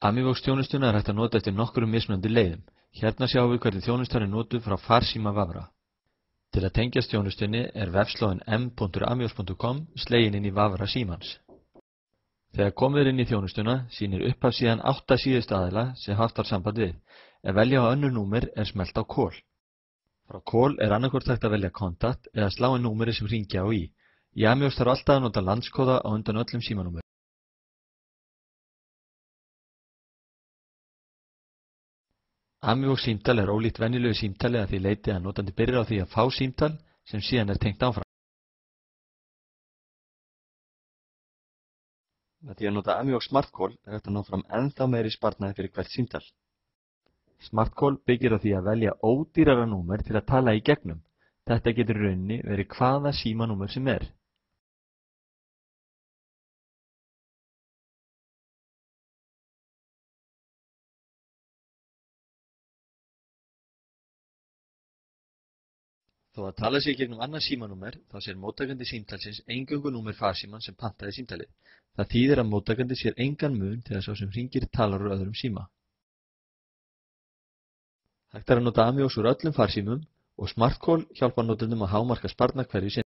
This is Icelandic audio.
Amivox-þjónustuna er hægt að nota eftir nokkrum mismunandi leiðum. Hérna sjáum við hvernig þjónustan er notuð frá farsíma Vafra. Til að tengjast þjónustunni er vefslóðin m.amivox.com slegin inn í Vafra símans. Þegar komið er inn í þjónustuna sýnir upphafssíðan 8 síðustu aðila sem haft var samband við. Ef velja á önnur númer er smellt á call. Frá call er annaðhvort hægt að velja kontakt eða slá inn númerið sem hringja á í. Í Amivox þarf alltaf að nota landskóða á undan öllum símanúmerum. Amivox símtal er ólíkt venjulegu símtali að því leyti að notandi byrjar á því að fá símtal sem síðan er tengt áfram. Með því að nota Amivox SmartCall er hægt að ná fram ennþá meiri sparnaði fyrir hvert símtal. SmartCall byggir á því að velja ódýrara númer til að tala í gegnum. Þetta getur í rauninni verið hvaða símanúmer sem er. Þó að tala sig í gegnum annað símanúmer þá sér móttakandi símtalsins eingöngu númer farsímans sem pantaði símtalið. Það þýðir að móttakandi sér engan mun til að sá sem hringir talar úr öðrum síma. Hægt er að nota Amivox úr öllum farsímum og SmartCall hjálpar notendum að hámarka sparnað hverju sinni.